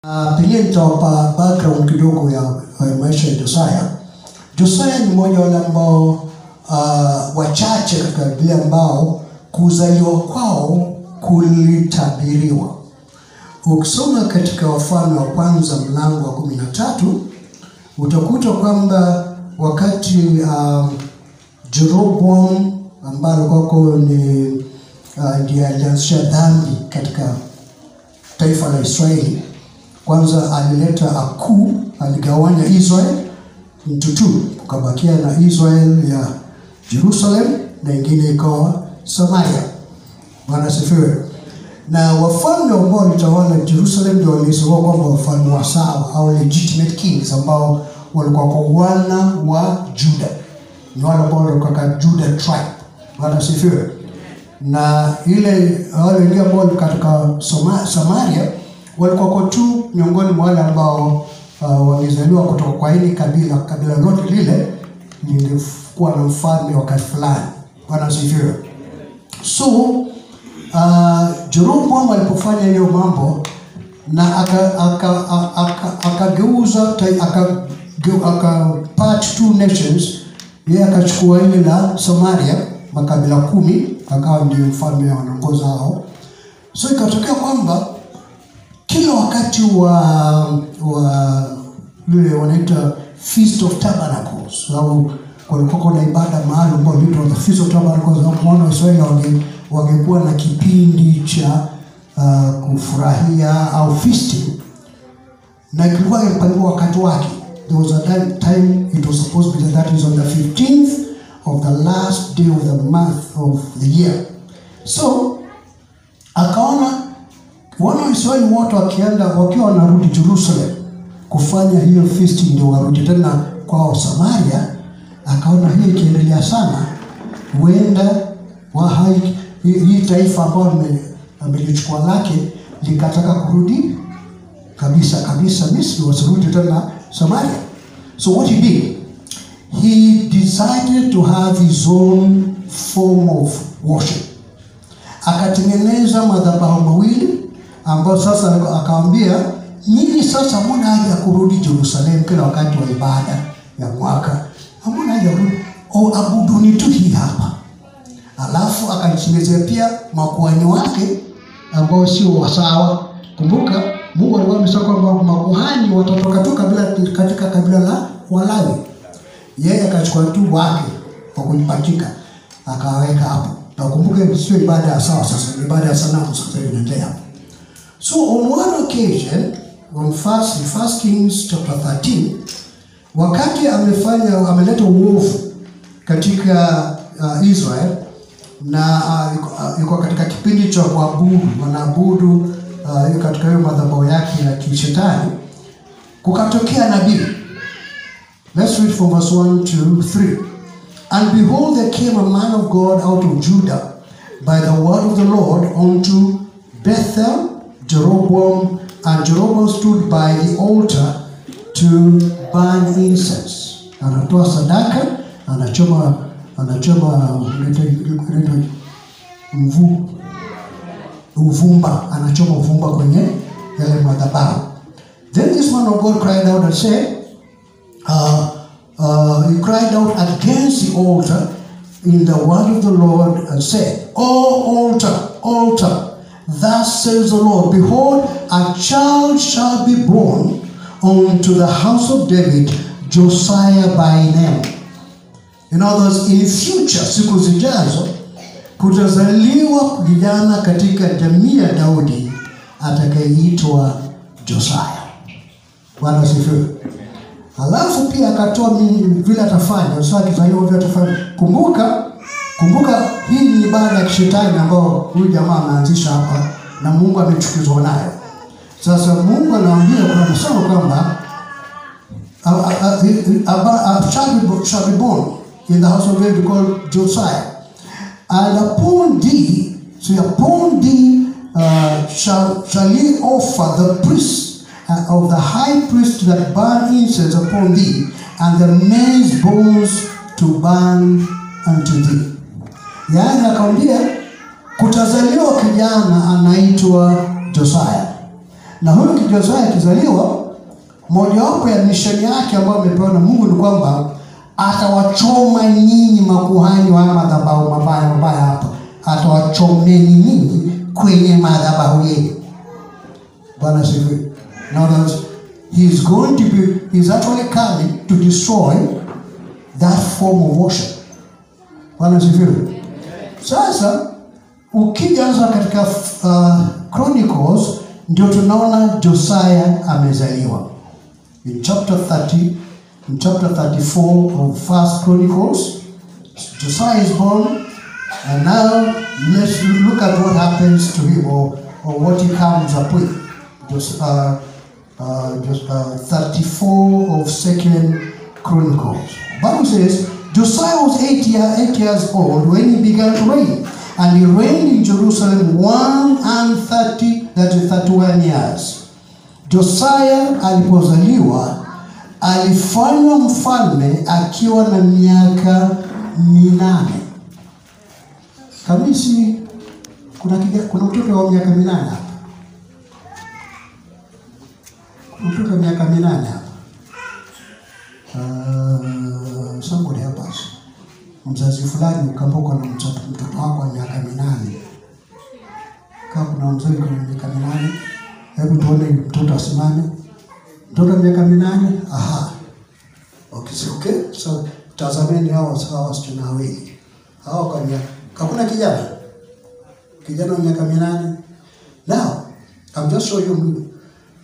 Pengine nitawapa background kidogo ya maisha ya Josiah. Josiah ni mmoja wale ambao wachache katika Biblia ambao kuzaliwa kwao kulitabiriwa. Ukisoma katika Wafalme wa kwanza mlango wa 13 utakuta kwamba wakati Jeroboam ambaye kwako ni ndiye alianzisha dhambi katika taifa la Israeli, kwanza alileta akuu, aligawanya Israel into two, kukabakia na Israel ya Jerusalem na ingine ikawa Samaria. Bwana sifiwe. Na wafalme ambao walitawala Jerusalem ndio walisema kwamba wafalme wa sawa au legitimate kings ambao walikuwa kwa wana wa Juda. Ni wale ambao walikuwa kwa Juda tribe. Bwana sifiwe. Na ile wale wengine ambao katika Samaria walikuwa kwa tu miongoni mwa wale ambao walizaliwa kutoka kwa hili kabila lote lile lilikuwa na mfalme wakati fulani. Bwana asifiwe. So Jeroboam alipofanya hiyo mambo na akageuza part two nations, yeye akachukua ile la Samaria makabila 10 akawa ndio mfalme anaongoza hao. So ikatokea kwamba kila wakati wa ile wanaita Feast of Tabernacles au kulikuwa na ibada maalum ambayo inaitwa the Feast of Tabernacles, na wana wa Israeli wangekuwa na kipindi cha kufurahia au feasting, na kilikuwa imepangwa wakati wake. There was a time it was supposed to be that is on the 15th of the last day of the month of the year. So akaona wana wa Israeli wote wakiwa wanarudi Jerusalem kufanya hiyo feasting ndio warudi tena kwao Samaria. Akaona hiyo ikiendelea sana huenda hii taifa ambalo amelichukua lake likataka kurudi kabisa Misri, wasirudi tena Samaria. So what he did, he decided to have his own form of worship. Akatengeneza madhabahu mawili ambao sasa akawaambia, nyinyi sasa hamna haja kurudi Jerusalem kila wakati wa ibada ya mwaka. Hamna haja kurudi, abuduni tu hii hapa. Alafu akachimezea pia makuhani wake ambao sio wasawa. Kumbuka Mungu alikuwa amesema kwamba makuhani watatoka tu katika kabila la Walawi. Yeye akachukua tu wake kwa kujipachika akaweka hapo. Na kumbuka sio ibada ya sawa, sasa ibada ya sanamu sasa inaendelea. So on one occasion, on First Kings chapter 13, wakati ameleta uovu katika Israel, na yuko katika kipindi cha kuabudu, wanaabudu katika hiyo madhabahu yake ya kishetani, kukatokea nabii. Let's read from verse 1 to 3. And behold, there came a man of God out of Judah by the word of the Lord unto Bethel, Jeroboam, and Jeroboam stood by the altar to burn incense. Anatoa sadaka, anachoma uvumba, anachoma uvumba kwenye yale madhabahu. Then this man of God cried out and said, he cried out against the altar in the word of the Lord and said, O altar, thus says the Lord, behold, a child shall be born unto the house of David, Josiah by name. In other words, in future, siku zijazo, kutazaliwa kijana katika jamii ya Daudi atakayeitwa Josiah. Bwana sifiwe. Alafu pia akatoa vile atafanya, Josiah akizaliwa vile atafanya. Kumbuka hii ni ibada ya kishetani ambayo huyu jamaa ameanzisha hapa na Mungu amechukizwa nayo. Sasa Mungu anawaambia kwamba a child shall be born in the house of David called Josiah. And upon thee shall he offer the priest of the high priest that burn incense upon thee, and the men's bones to burn unto thee. Yaani akamwambia kutazaliwa kijana anaitwa Josiah, Na huyu Josia akizaliwa, mojawapo ya misheni yake ambayo amepewa na Mungu ni kwamba atawachoma nyinyi makuhani wa madhabahu mabaya hapa. Atawachomeni nyinyi kwenye madhabahu yenu. Bwana sifiwe. Now he's actually coming to destroy that form of worship. Bwana sifiwe. Sasa ukija sasa katika Chronicles ndio tunaona Josia amezaliwa. In chapter 34 of 1 Chronicles, Josiah is born, and now let's look at what happens to him or what he comes up with. Just 34 of 2 Chronicles. Bible says, Josiah was 8 years old when he began to reign, and he reigned in Jerusalem 31 years. Josiah alipozaliwa alifanywa mfalme akiwa na miaka 8. Kamisi, kuna mtoto wa miaka 8 hapa. Mtoto wa miaka 8 hapa. Somebody help us. Mzazi fulani ukamboka na mtoto wako wa miaka 8. Kama kuna mzazi kwa miaka 8, hebu tuone mtoto asimame. Mtoto wa miaka 8? Aha. Okay. So tazameni hao wasichana wawili. Hao kwa miaka. Hakuna kijana wa miaka 8. Now, I'm just showing you.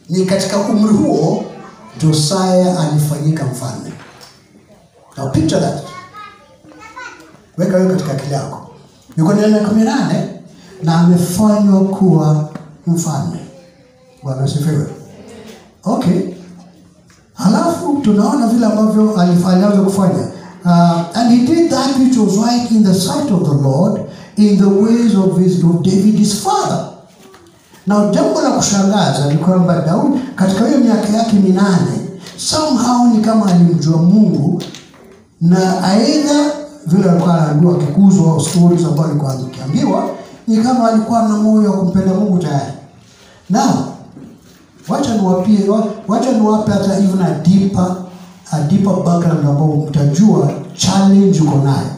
Ni katika umri huo Josiah alifanyika mfalme. Now picture that. Weka katika akili yako. Yuko na miaka 8 na amefanywa kuwa mfalme. Bwana asifiwe. Okay. Halafu tunaona vile ambavyo alianza kufanya. And he did that which was right in the sight of the Lord, in the ways of David his father. Now jambo la kushangaza ni kwamba Daudi katika hiyo miaka yake 8 somehow ni kama alimjua Mungu, na aidha vile alikuwa anajua kikuzwa stories ambazo alikuwa akiambiwa, ni kama alikuwa na moyo wa kumpenda Mungu tayari. Now wacha niwape hata even a deeper background ambao mtajua challenge uko nayo.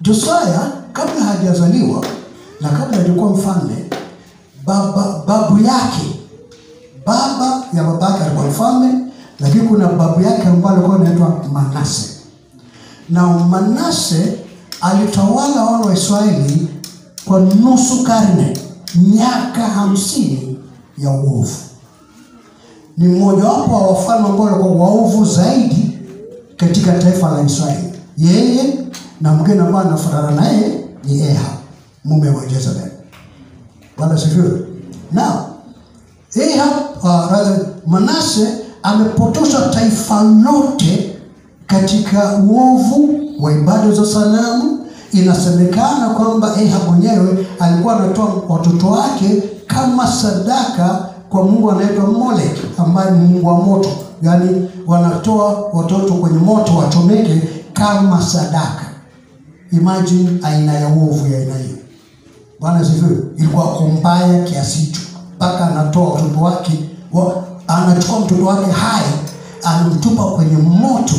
Josiah kabla hajazaliwa na kabla alikuwa mfalme, baba yake alikuwa mfalme, lakini kuna babu yake ambaye alikuwa anaitwa Manase. Na Manase alitawala wana wa Israeli kwa nusu karne, miaka 50 ya uovu. Ni mmoja wapo wa wafalme ambao walikuwa waovu zaidi katika taifa la Israeli. Yeye na mgeni ambaye anafanana naye ni Ahab, mume wa Jezebel. Bwana sifiwe. Now, Manase amepotosha taifa lote katika uovu wa ibada za sanamu. Inasemekana kwamba Ahab mwenyewe alikuwa anatoa watoto wake kama sadaka kwa mungu anaitwa Molek, ambaye ni mungu wa moto. Yaani wanatoa watoto kwenye moto wachomeke kama sadaka. Imagine aina ya uovu ya aina hiyo. Bwana sifiwe. Ilikuwa kumbaya kiasi hicho mpaka anatoa watoto wake, anachukua mtoto wake hai anamtupa kwenye moto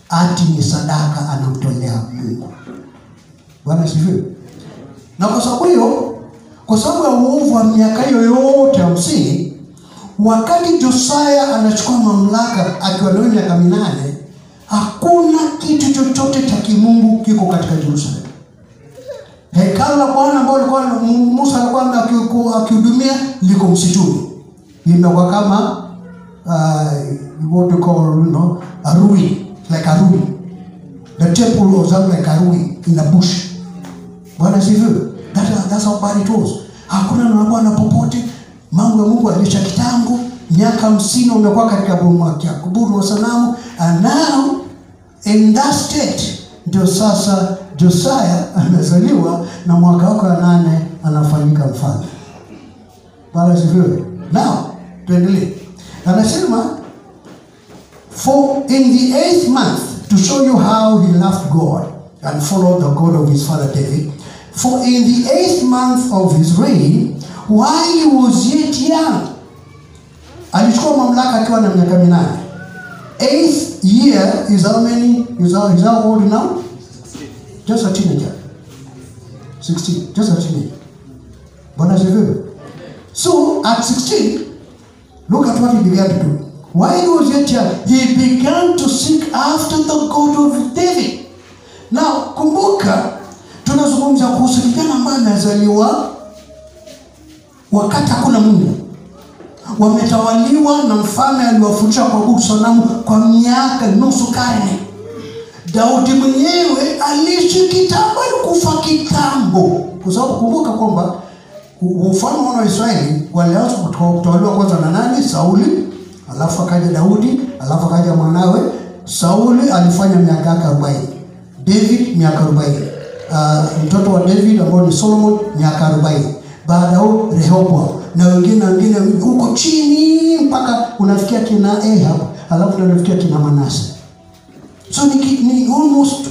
ati ni sadaka anamtolea Mungu. Bwana sifiwe. Na kwa sababu hiyo, kwa sababu ya uovu wa miaka hiyo yote 50, wakati Josiah anachukua mamlaka akiwa na miaka 8, hakuna kitu chochote cha kimungu kiko katika Jerusalem. Hekalu la Bwana ambalo Musa alikuwa akihudumia liko msituni. Limekuwa kama what we call a ruin, like a ruin. The temple was like a ruin in a bush. Bwana sifiwe. That's how bad it was. Hakuna na Bwana popote. Mambo ya Mungu alisha kitambo. Miaka 50 umekuwa katika kuabudu wa sanamu, and now in that state ndio sasa Josiah amezaliwa na mwaka wake wa 8 anafanyika mfalme. Bwana sifiwe. Now tuendelee. Anasema, for in the 8th month, to show you how he loved God and followed the God of his father David, for in the 8th month of his reign, while he was yet young. Alichukua mamlaka akiwa na miaka 8. 8th year is how many? Is how old now? Just a teenager. 16, just a teenager. Bwana asifiwe. So at 16, look at what he began to do. While he was yet young, he began to seek after the God of David. Now, kumbuka, tunazungumza kuhusu kijana ambaye amezaliwa wakati hakuna Mungu. Wametawaliwa na mfalme aliwafundisha kuabudu sanamu kwa miaka nusu karne. Daudi mwenyewe aliishi kitambo, alikufa kitambo. Kwa sababu kumbuka kwamba ufalme wa Israeli walianza kutawaliwa kwanza na nani? Sauli, alafu akaja Daudi, alafu akaja mwanawe. Sauli alifanya miaka 40. David miaka 40. Mtoto wa David ambao ni Solomon miaka 40. Baadaye Rehoboam na wengine huko chini mpaka unafikia kina Ahab, alafu unafikia kina Manase. So ni almost,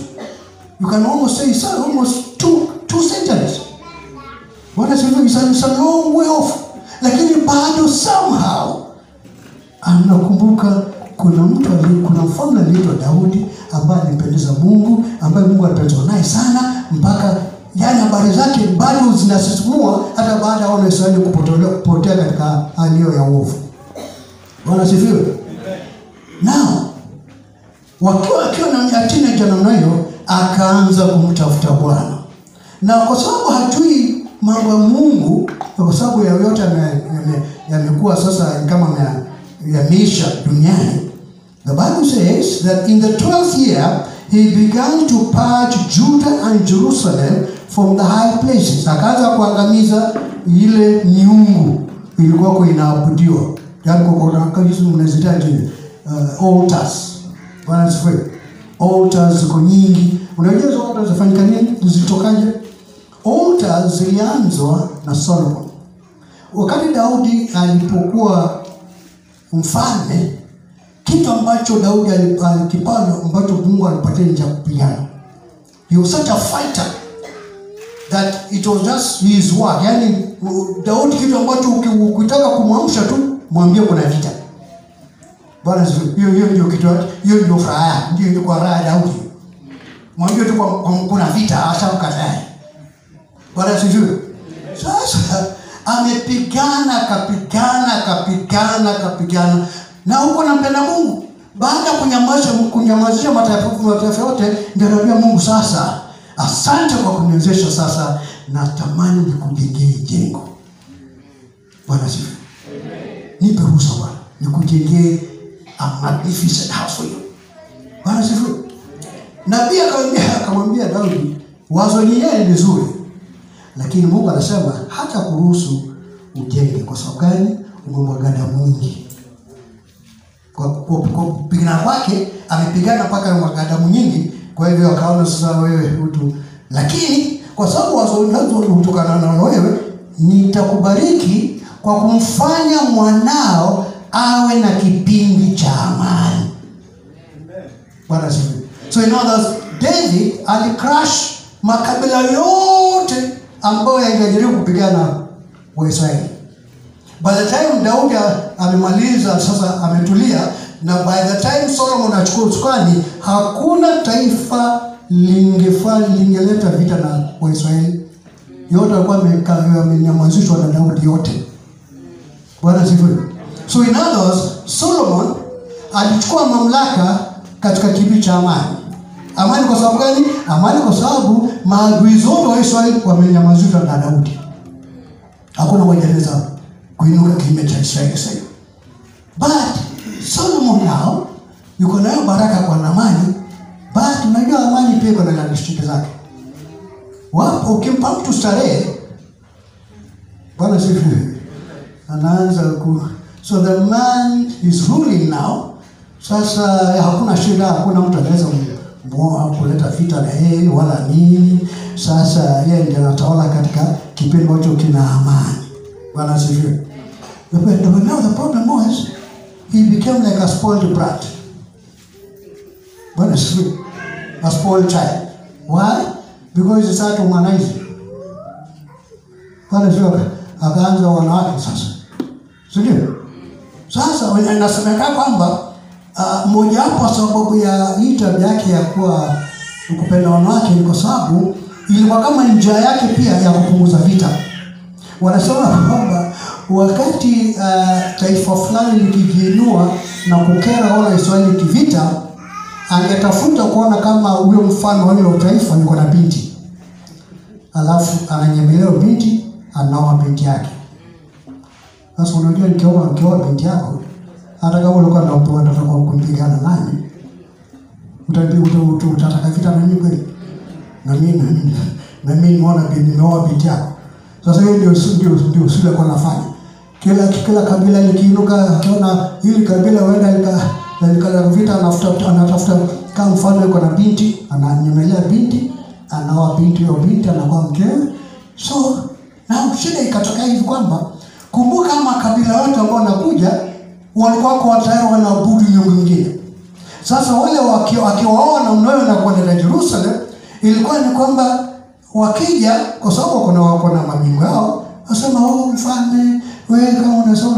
you can almost say it's almost two centuries. What is it's a long way off. Lakini bado somehow anakumbuka kuna mfalme aliitwa Daudi ambaye alimpendeza Mungu, ambaye Mungu alipendezwa naye sana mpaka yani habari zake bado zinasisimua hata baada ya wana Israeli kupotea katika hali ya uovu. Bwana sifiwe. Now wakiwa na teenager namna hiyo akaanza kumtafuta Bwana. Na kwa sababu hajui mambo ya Mungu, kwa sababu ya yote yamekuwa sasa kama yameisha duniani. The Bible says that in the 12th year he began to purge Judah and Jerusalem from the high places. Akaanza kuangamiza ile miungu ilikuwa inaabudiwa. Yaani kwa kanisa mnazitaje altars. Bwana asifiwe. Altars ziko nyingi. Unajua hizo altars zifanyika nini? Zitokaje? Altars zilianzwa na Solomon. Wakati Daudi alipokuwa mfalme, kitu ambacho Daudi alipanda ambacho Mungu alipatia ni cha kupigana. He was such a fighter that it was just his work. Yani Daudi kitu ambacho ukitaka kumwamsha tu mwambie kuna vita. Bwana hiyo ndio kitu, hiyo ndio furaha, ndio kwa raha Daudi. Mwambie tu kuna vita ashamkataa. Bwana sifiwe. Sasa amepigana kapigana na huko nampenda Mungu. Baada ya kunyamazisha mataifa yote, ndio anambia Mungu sasa, asante kwa kuniwezesha sasa, natamani nikujengee jengo. Bwana sifiwe. Nipe ruhusa Bwana, nikujengee a magnificent house for you. Bwana sifiwe. Nabii akamwambia Daudi, wazo ni nzuri, lakini Mungu anasema hata kuruhusu ujenge. Kwa sababu gani? Umemwaga damu nyingi. Kwa kupigana kwake amepigana mpaka mwaga damu nyingi. Kwa hivyo akaona sasa wewe mtu, lakini kwa sababu wazo kutokana na wewe nitakubariki kwa kumfanya mwanao awe na kipindi cha amani. Bwana sifiwe. So in others, David alicrush makabila yote ambayo yangejaribu kupigana wa Israeli. By the time Daudi amemaliza sasa ametulia, na by the time Solomon achukua usukani, hakuna taifa lingeleta vita na Waisraeli. Yote walikuwa wamenyamazishwa na Daudi yote. Bwana sifiwe. So in others, Solomon alichukua mamlaka katika kipindi cha amani. Amani kwa sababu gani? Amani kwa sababu maadui zote wa Israeli wamenyamazishwa na Daudi. Hakuna mmoja kuinuka kinyume cha Israeli sasa. But Solomon now yuko nayo baraka kwa amani, but unajua amani pia iko na restrictions zake. Wapo ukimpa mtu starehe, Bwana sifiwe, anaanza so the man is ruling now. Sasa hakuna shida, hakuna mtu anaweza kuleta vita na yeye wala nini. Sasa yeye ndiye anatawala katika kipindi ambacho kina amani. Bwana sifiwe. But now the problem was he became like a spoiled brat. Bwana sifiwe. A spoiled child. Why? Because he started humanizing. Bwana sifiwe. akaanza wanawake sasa. Sio? Sasa inasemekana kwamba mmoja wapo sababu ya hii tabia yake ya kuwa kupenda wanawake ni kwa sababu ilikuwa kama njia yake pia ya kupunguza vita. Wanasema kwamba wakati taifa fulani likijiinua na kukera wana Israeli kivita, angetafuta kuona kama huyo mfano wa hilo taifa yuko na binti. Alafu ananyemelea binti, anaoa binti yake. Sasa unajua nikioa binti yako, hata kama ulikuwa na mtu anataka kumpigana nani, utataka vita na mimi kweli? Na mimi nimeona nimeoa binti yako. Sasa hiyo ndio sile kwa nafanya. Kila kabila likiinuka akiona hili kabila wenda vita, anatafuta kama mfano yuko na binti, ananyemelea binti, anaoa binti, hiyo binti anakuwa mkewe. So na shida ikatokea hivi kwamba kumbuka kama kabila wote ambao wanakuja walikuwa kwa tayari wanaabudu miungu mingine. Sasa wale wakiwaona mnayo na kwenda Jerusalem, ilikuwa ni kwamba wakija kwa sababu kuna mabingu yao, wasema mfalme, wewe kama unasema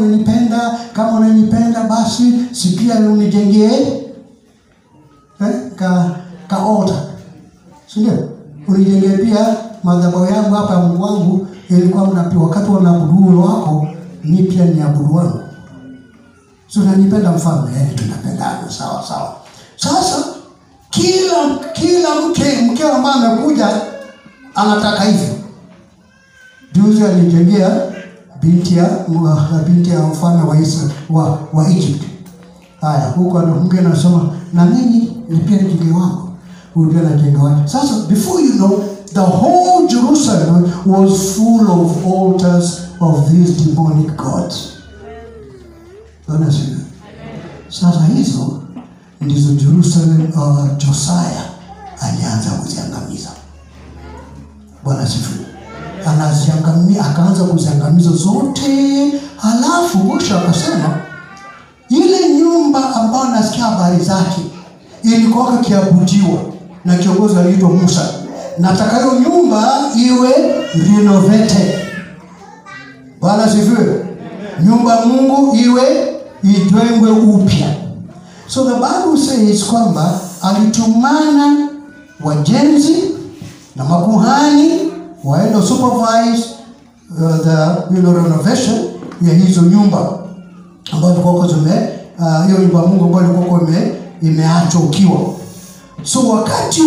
unanipenda basi sikia unijengee ka altar. Sio? Unijengee pia madhabahu yangu hapa Mungu wangu, ilikuwa mnapi wakati wanaabudu wako ni pia ni abudu wangu. So unanipenda mfalme, tunapendana sawa. Sasa kila mke ambaye amekuja anataka hivyo. Juzi alijengea binti ya mfalme wa Egypt. Haya, huko anaongea anasema na mimi ni pia mke wako. Huyo anajenga watu. Sasa before you know, the whole Jerusalem was full of altars of these demonic gods. Bwana asifiwe. Sasa hizo ndizo Jerusalem Josiah alianza kuziangamiza. Bwana asifiwe. Akaanza kuziangamiza zote. Halafu Moshe akasema ile nyumba ambayo nasikia habari zake ilikuwa kiabudiwa na kiongozi aliitwa Musa. Nataka hiyo nyumba iwe renovated. Bwana asifiwe. Nyumba Mungu ijengwe upya. So the Bible says kwamba alitumana wajenzi na makuhani waende supervise the renovation ya hizo nyumba ambazo kwa hiyo nyumba Mungu ambayo ilikuwa imeachwa ukiwa. So wakati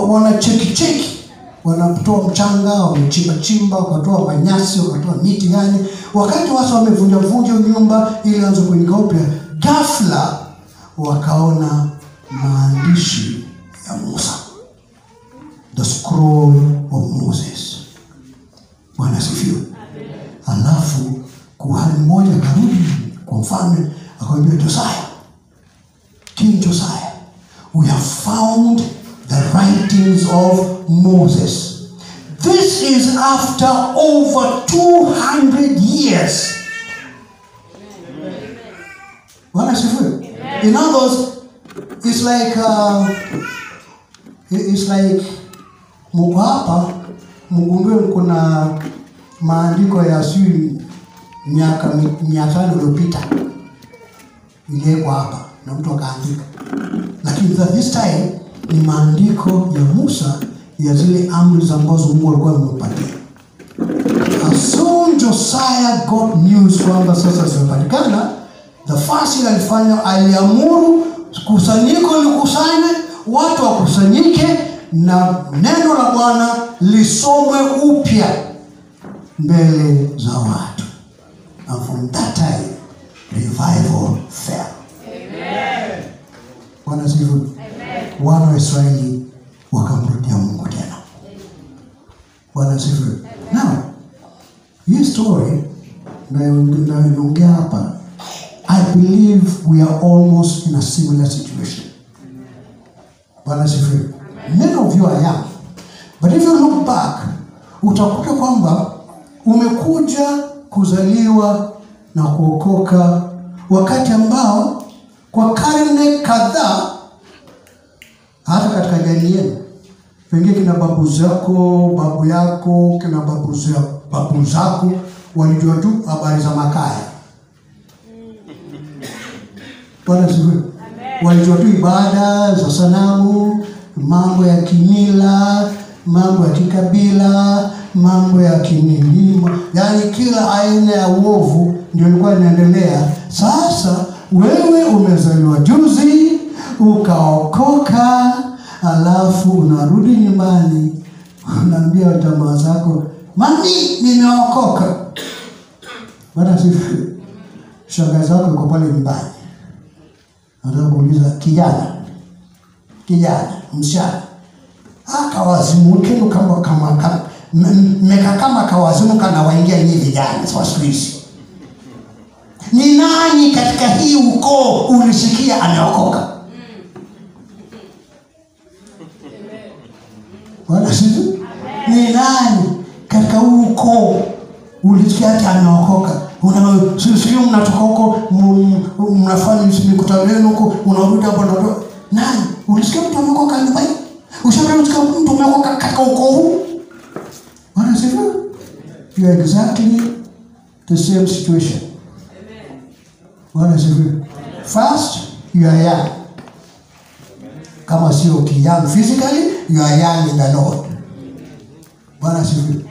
wana cheki wanatoa mchanga, wamechimba, wakatoa manyasi, wakatoa miti gani, wakati watu wamevunja nyumba ili anze kuinika upya, ghafla wakaona maandishi ya Musa, the scroll of Moses. Bwana asifiwe. Alafu kuhani mmoja karudi kwa mfalme akamwambia Josiah, King Josiah, we have found the writings of Moses. This is after over 200 years. Bwana asifiwe. In other words, it's like Mungu hapa mgundue kuna maandiko ya miaka 500 iliyopita ilikuwa hapa na mtu akaandika. Lakini this time ni maandiko ya Musa ya zile amri ambazo Mungu alikuwa amempatia. As soon Josiah got news kwamba sasa zimepatikana, the first alifanya aliamuru kusanyiko likusanywe, watu wakusanyike na neno la Bwana lisomwe upya mbele za watu. And from that time revival fell. Amen. Bwana asifiwe. Amen. Wana wa Israeli wakamrudia Mungu tena. Bwana asifiwe. Now, hii story naongea hapa, I believe we are almost in a similar situation. Bwana asifiwe. Many of you are young, but if you look back, utakuta kwamba umekuja kuzaliwa na kuokoka wakati ambao kwa karne kadhaa, hata katika jamii yenu, pengine kina babu zako, babu yako, kina babu zako, babu zako walijua tu habari za makaya. Bwana sifiwe. Walijua tu ibada za sanamu, mambo ya kimila, mambo ya kikabila, mambo ya kimilima, yani kila aina ya uovu ndio ilikuwa inaendelea. Sasa wewe umezaliwa juzi, ukaokoka, alafu unarudi nyumbani, unaambia jamaa zako, "Mami, nimeokoka." Bwana sifiwe. Shangazi zako yuko pale nyumbani. Anataka kuuliza, kijana, msichana, akawazimu kenu kama mmeka kama kawazimu kana waingia nyinyi vijana kwa siku hizi. Ni nani katika hii ukoo ulisikia ameokoka? Bwana sifiwe. Ni nani katika huu ukoo ulisikia hata ameokoka? Sio mnatoka huko mnafanya mikutano yenu huko, unarudi hapo na nani? Ulisikia mtu ameokoka nyumbani? Ushauriwa mtu ameokoka katika ukoo huu? Bwana sifiwe. You are exactly the same situation. Amen. Bwana sifiwe. First, you are young. Kama sio young physically, you are young in the Lord. Bwana sifiwe.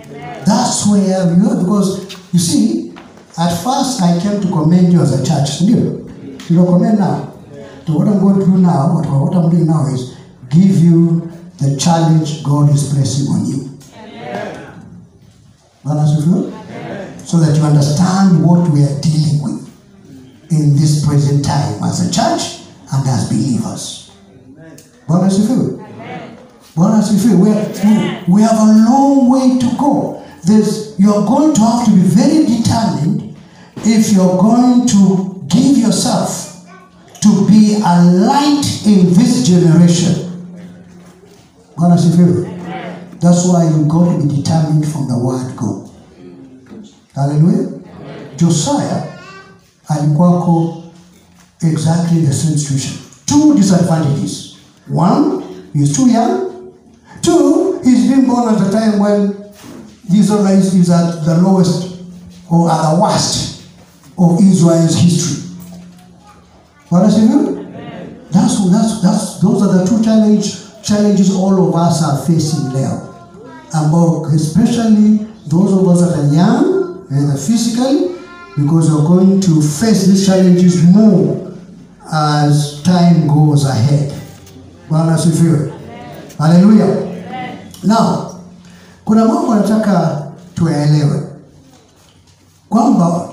That's where you are, because you see, at first I came to commend you as a church. You commend now. So what I'm going to do now, what I'm doing now is give you the challenge God is placing on you. Amen. So that you understand what we are dealing with in this present time as a church and as believers. Bwana sifiwe. Bwana sifiwe. We have a long way to go. You are going to have to be very determined if you are going to give yourself to be a light in this generation. Bwana sifiwe. That's why you got to be determined from the word go. Hallelujah. Josiah alikuwako exactly the same situation. Two disadvantages. One, he's too young. Two, he's been born at a time when the Israelites is at the lowest or at the worst of Israel's history. What does it mean? Those are the two challenges all of us are facing now. Especially those of us that are young and physically, because we're going to face these challenges more as time goes ahead. Bwana sifiwe. Hallelujah. Now, kuna mambo nataka tuelewe kwamba